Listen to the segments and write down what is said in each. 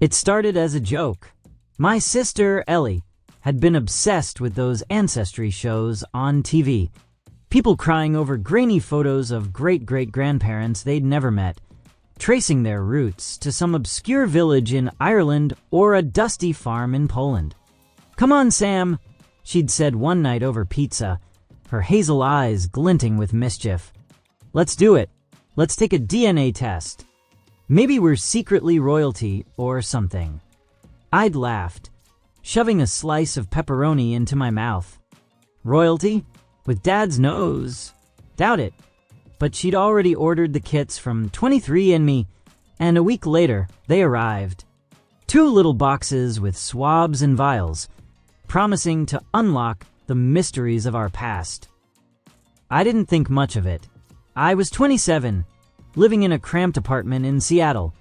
It started as a joke. My sister, Ellie, had been obsessed with those ancestry shows on TV. People crying over grainy photos of great-great-grandparents they'd never met, tracing their roots to some obscure village in Ireland or a dusty farm in Poland. "Come on, Sam," she'd said one night over pizza, her hazel eyes glinting with mischief. "Let's do it. Let's take a DNA test. Maybe we're secretly royalty or something." I'd laughed, shoving a slice of pepperoni into my mouth. Royalty? With Dad's nose? Doubt it. But she'd already ordered the kits from 23andMe, and a week later, they arrived. 2 little boxes with swabs and vials, promising to unlock the mysteries of our past. I didn't think much of it. I was 27, living in a cramped apartment in Seattle,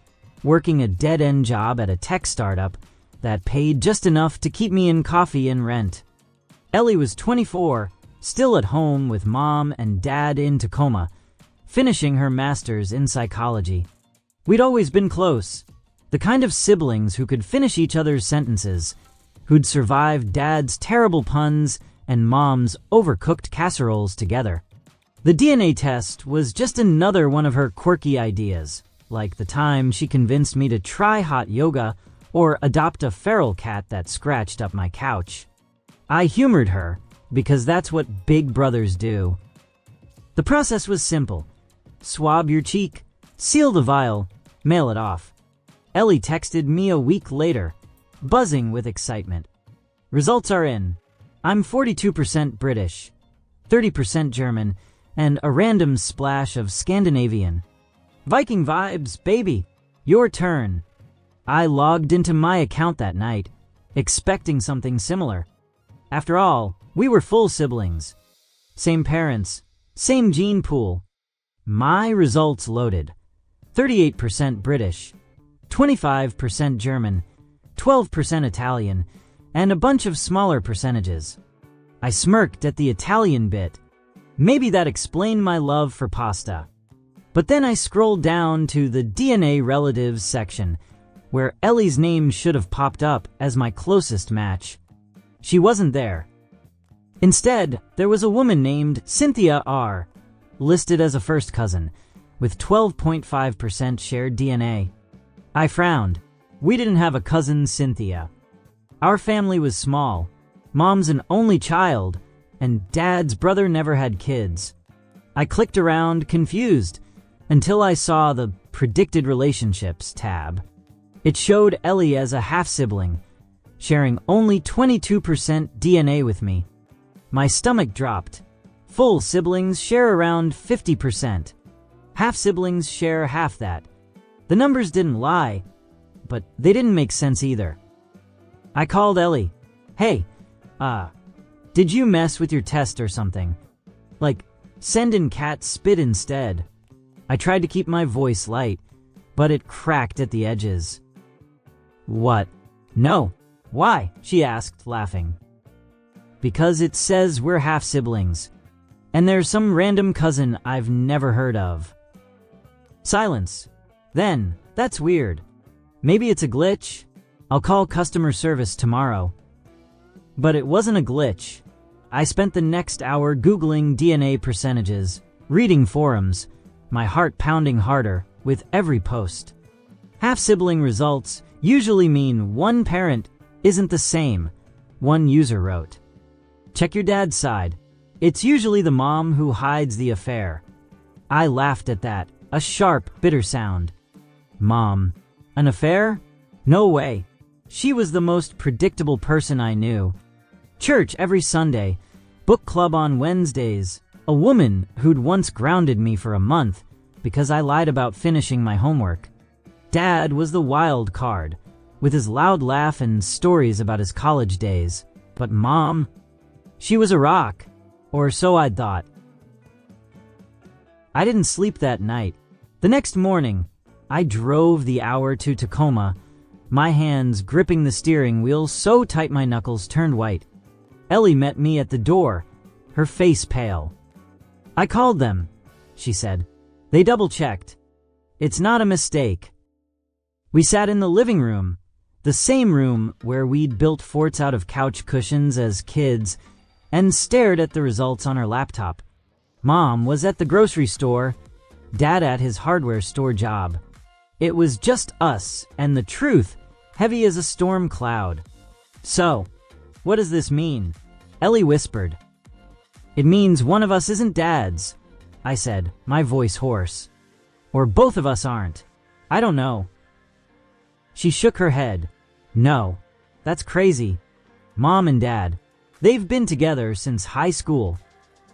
working a dead-end job at a tech startup that paid just enough to keep me in coffee and rent. Ellie was 24, still at home with Mom and Dad in Tacoma, finishing her master's in psychology. We'd always been close, the kind of siblings who could finish each other's sentences, who'd survived Dad's terrible puns and Mom's overcooked casseroles together. The DNA test was just another one of her quirky ideas, like the time she convinced me to try hot yoga or adopt a feral cat that scratched up my couch. I humored her, because that's what big brothers do. The process was simple. Swab your cheek, seal the vial, mail it off. Ellie texted me a week later, buzzing with excitement. Results are in. I'm 42% British, 30% German, and a random splash of Scandinavian. Viking vibes, baby. Your turn. I logged into my account that night, expecting something similar. After all, we were full siblings. Same parents, same gene pool. My results loaded. 38% British, 25% German, 12% Italian, and a bunch of smaller percentages. I smirked at the Italian bit. Maybe that explained my love for pasta. But then I scrolled down to the DNA relatives section, where Ellie's name should have popped up as my closest match. She wasn't there. Instead, there was a woman named Cynthia R., listed as a first cousin, with 12.5% shared DNA. I frowned. We didn't have a cousin Cynthia. Our family was small. Mom's an only child, and Dad's brother never had kids. I clicked around, confused, until I saw the Predicted Relationships tab. It showed Ellie as a half-sibling, sharing only 22% DNA with me. My stomach dropped. Full siblings share around 50%. Half-siblings share half that. The numbers didn't lie, but they didn't make sense either. I called Ellie. "Hey, did you mess with your test or something? Like, send in cat spit instead." I tried to keep my voice light, but it cracked at the edges. "What? No. Why?" she asked, laughing. "Because it says we're half-siblings, and there's some random cousin I've never heard of." Silence. Then, that's weird. Maybe it's a glitch. I'll call customer service tomorrow. But it wasn't a glitch. I spent the next hour Googling DNA percentages, reading forums, my heart pounding harder with every post. Half-sibling results usually mean one parent isn't the same, one user wrote. Check your dad's side. It's usually the mom who hides the affair. I laughed at that, a sharp, bitter sound. Mom. An affair? No way. She was the most predictable person I knew. Church every Sunday, book club on Wednesdays, a woman who'd once grounded me for a month because I lied about finishing my homework. Dad was the wild card, with his loud laugh and stories about his college days. But Mom, she was a rock, or so I'd thought. I didn't sleep that night. The next morning, I drove the hour to Tacoma, my hands gripping the steering wheel so tight my knuckles turned white. Ellie met me at the door, her face pale. "I called them," she said. "They double-checked. It's not a mistake." We sat in the living room, The same room where we'd built forts out of couch cushions as kids and stared at the results on her laptop. Mom was at the grocery store, Dad at his hardware store job. It was just us and the truth, heavy as a storm cloud. "So, what does this mean?" Ellie whispered. "It means one of us isn't Dad's," I said, my voice hoarse. "Or both of us aren't. I don't know." She shook her head. "No, that's crazy. Mom and Dad, they've been together since high school.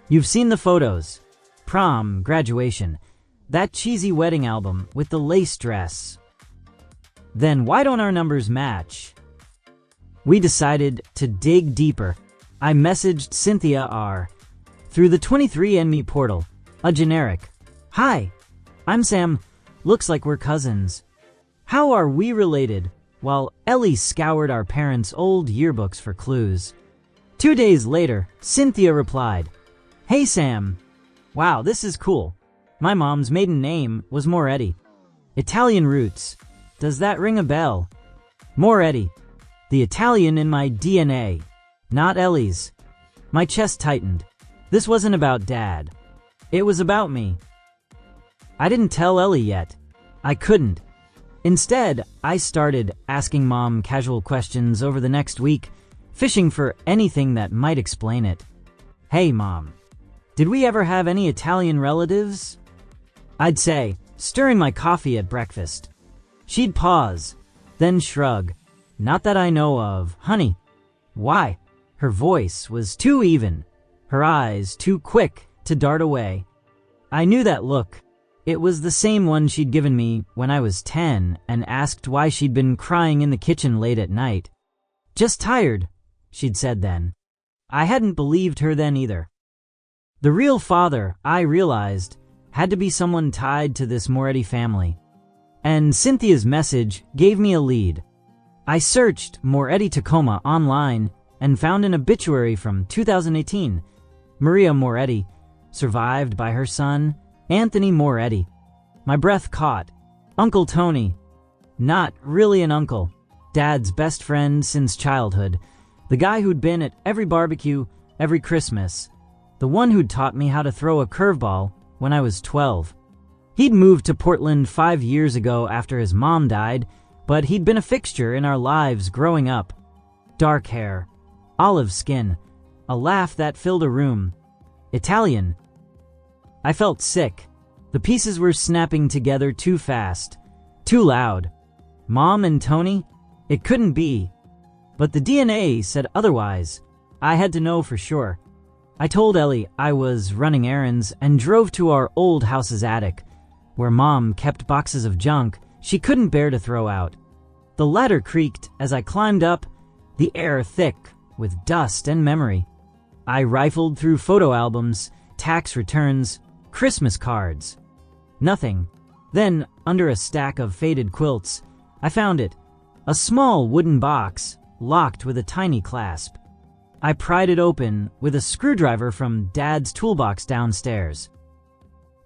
You've seen the photos. Prom, graduation, that cheesy wedding album with the lace dress. Then why don't our numbers match?" We decided to dig deeper. I messaged Cynthia R. through the 23andMe portal, a generic, "Hi, I'm Sam. Looks like we're cousins. How are we related?" while Ellie scoured our parents' old yearbooks for clues. 2 days later, Cynthia replied, "Hey Sam. Wow, this is cool. My mom's maiden name was Moretti. Italian roots. Does that ring a bell?" Moretti. The Italian in my DNA. Not Ellie's. My chest tightened. This wasn't about Dad. It was about me. I didn't tell Ellie yet. I couldn't. Instead, I started asking Mom casual questions over the next week, fishing for anything that might explain it. "Hey Mom, did we ever have any Italian relatives?" I'd say, stirring my coffee at breakfast. She'd pause, then shrug. "Not that I know of, honey." Why? Her voice was too even, her eyes too quick to dart away. I knew that look. It was the same one she'd given me when I was 10 and asked why she'd been crying in the kitchen late at night. "Just tired," she'd said then. I hadn't believed her then either. The real father, I realized, had to be someone tied to this Moretti family. And Cynthia's message gave me a lead. I searched Moretti Tacoma online and found an obituary from 2018. Maria Moretti, survived by her son, Anthony Moretti. My breath caught. Uncle Tony. Not really an uncle. Dad's best friend since childhood. The guy who'd been at every barbecue, every Christmas. The one who'd taught me how to throw a curveball when I was 12. He'd moved to Portland 5 years ago after his mom died, but he'd been a fixture in our lives growing up. Dark hair, olive skin, a laugh that filled a room. Italian. I felt sick. The pieces were snapping together too fast, too loud. Mom and Tony? It couldn't be. But the DNA said otherwise. I had to know for sure. I told Ellie I was running errands and drove to our old house's attic, where Mom kept boxes of junk she couldn't bear to throw out. The ladder creaked as I climbed up, the air thick with dust and memory. I rifled through photo albums, tax returns, Christmas cards. Nothing. Then, under a stack of faded quilts, I found it. A small wooden box, locked with a tiny clasp. I pried it open with a screwdriver from Dad's toolbox downstairs.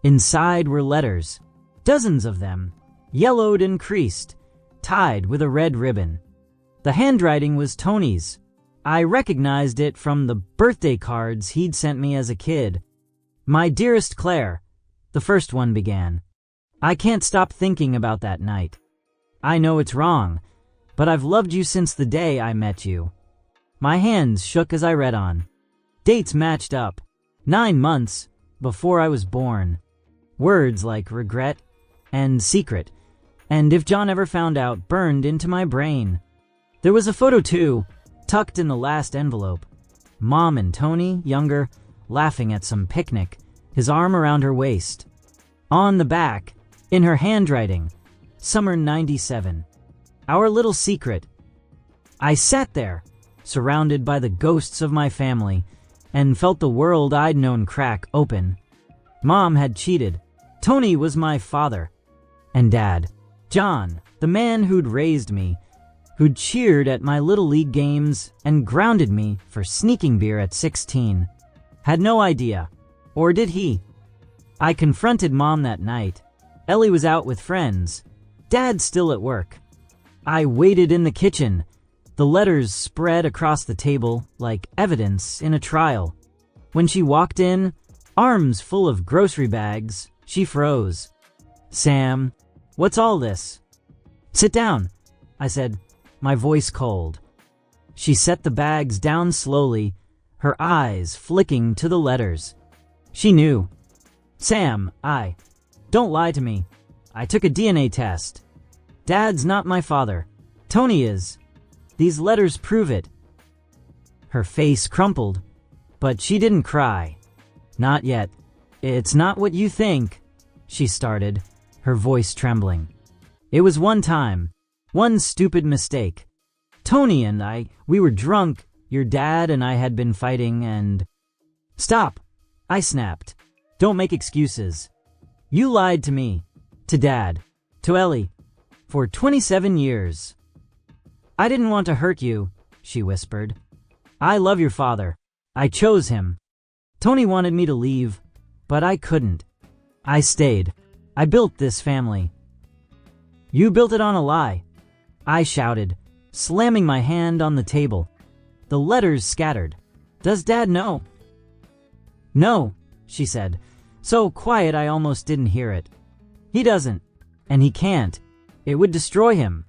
Inside were letters, dozens of them, yellowed and creased, tied with a red ribbon. The handwriting was Tony's. I recognized it from the birthday cards he'd sent me as a kid. "My dearest Claire," the first one began. "I can't stop thinking about that night. I know it's wrong, but I've loved you since the day I met you." My hands shook as I read on. Dates matched up. 9 months before I was born. Words like regret and secret, and if John ever found out, burned into my brain. There was a photo too, tucked in the last envelope. Mom and Tony, younger, laughing at some picnic, his arm around her waist. On the back, in her handwriting, Summer 97. Our little secret. I sat there, surrounded by the ghosts of my family, and felt the world I'd known crack open. Mom had cheated. Tony was my father. And Dad, John, the man who'd raised me, who'd cheered at my Little League games and grounded me for sneaking beer at 16, had no idea. Or did he? I confronted Mom that night. Ellie was out with friends. Dad's still at work. I waited in the kitchen. The letters spread across the table like evidence in a trial. When she walked in, arms full of grocery bags, she froze. "Sam, what's all this?" "Sit down," I said, my voice cold. She set the bags down slowly, her eyes flicking to the letters. She knew. "Sam, don't lie to me. I took a DNA test. Dad's not my father. Tony is. These letters prove it." Her face crumpled, but she didn't cry. "Not yet. It's not what you think," she started, her voice trembling. "It was one time. One stupid mistake. Tony and we were drunk. Your dad and I had been fighting and—" "Stop," I snapped. "Don't make excuses. You lied to me, to Dad, to Ellie, for 27 years. I didn't want to hurt you," she whispered. "I love your father. I chose him. Tony wanted me to leave, but I couldn't. I stayed. I built this family." "You built it on a lie," I shouted, slamming my hand on the table. The letters scattered. "Does Dad know?" "No," she said, so quiet I almost didn't hear it. "He doesn't, and he can't. It would destroy him."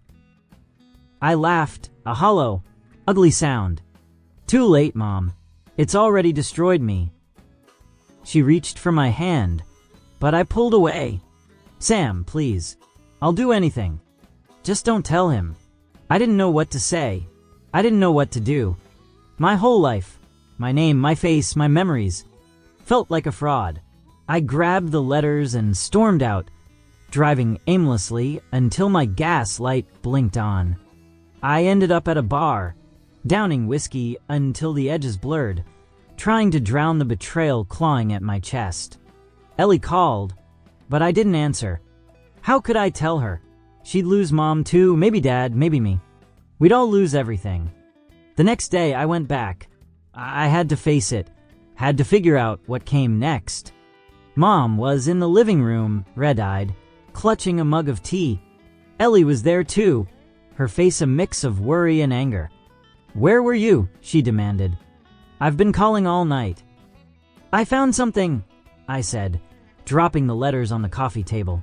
I laughed, a hollow, ugly sound. "Too late, Mom. It's already destroyed me." She reached for my hand, but I pulled away. "Sam, please. I'll do anything. Just don't tell him." I didn't know what to say. I didn't know what to do. My whole life, my name, my face, my memories, felt like a fraud. I grabbed the letters and stormed out, driving aimlessly until my gas light blinked on. I ended up at a bar, downing whiskey until the edges blurred, trying to drown the betrayal clawing at my chest. Ellie called, but I didn't answer. How could I tell her? She'd lose Mom too, maybe Dad, maybe me. We'd all lose everything. The next day I went back. I had to face it, had to figure out what came next. Mom was in the living room, red-eyed, clutching a mug of tea. Ellie was there too, her face a mix of worry and anger. "Where were you?" she demanded. "I've been calling all night." "I found something," I said, dropping the letters on the coffee table.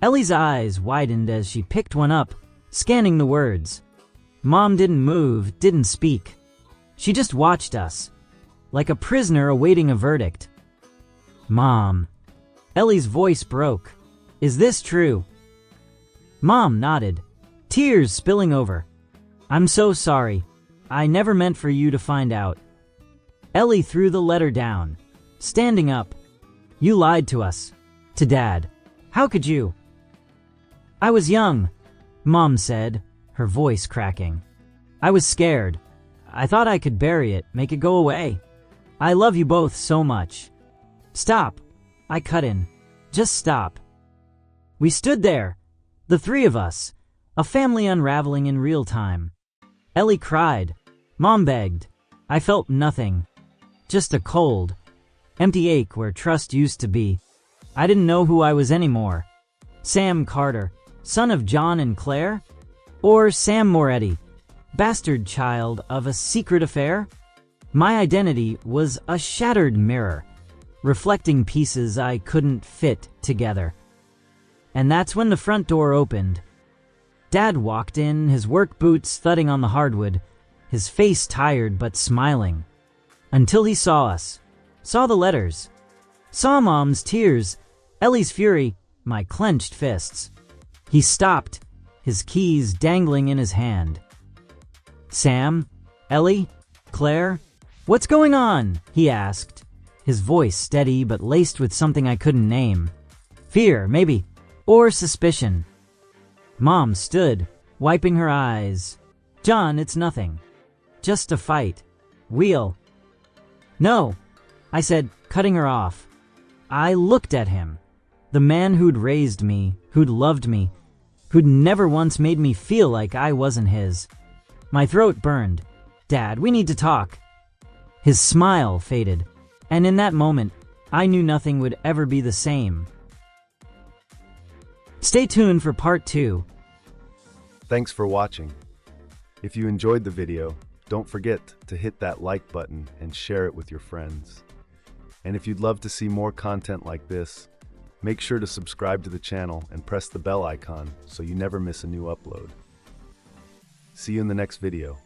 Ellie's eyes widened as she picked one up, scanning the words. Mom didn't move, didn't speak. She just watched us, like a prisoner awaiting a verdict. "Mom." Ellie's voice broke. "Is this true?" Mom nodded, tears spilling over. "I'm so sorry. I never meant for you to find out." Ellie threw the letter down, standing up. "You lied to us. To Dad. How could you?" "I was young," Mom said, her voice cracking. "I was scared. I thought I could bury it, make it go away. I love you both so much." "Stop," I cut in. "Just stop." We stood there, the three of us, a family unraveling in real time. Ellie cried. Mom begged. I felt nothing. Just a cold, empty ache where trust used to be. I didn't know who I was anymore. Sam Carter, son of John and Claire? Or Sam Moretti, bastard child of a secret affair? My identity was a shattered mirror, reflecting pieces I couldn't fit together. And that's when the front door opened. Dad walked in, his work boots thudding on the hardwood, his face tired but smiling. Until he saw us, saw the letters, saw Mom's tears, Ellie's fury, my clenched fists. He stopped, his keys dangling in his hand. "Sam? Ellie? Claire? What's going on?" he asked, his voice steady but laced with something I couldn't name. Fear, maybe, or suspicion. Mom stood, wiping her eyes. "John, it's nothing. Just a fight. We'll—" "No," I said, cutting her off. I looked at him, the man who'd raised me, who'd loved me, who'd never once made me feel like I wasn't his. My throat burned. "Dad, we need to talk." His smile faded, and in that moment, I knew nothing would ever be the same. Stay tuned for part 2. Thanks for watching. If you enjoyed the video, don't forget to hit that like button and share it with your friends. And if you'd love to see more content like this, make sure to subscribe to the channel and press the bell icon so you never miss a new upload. See you in the next video.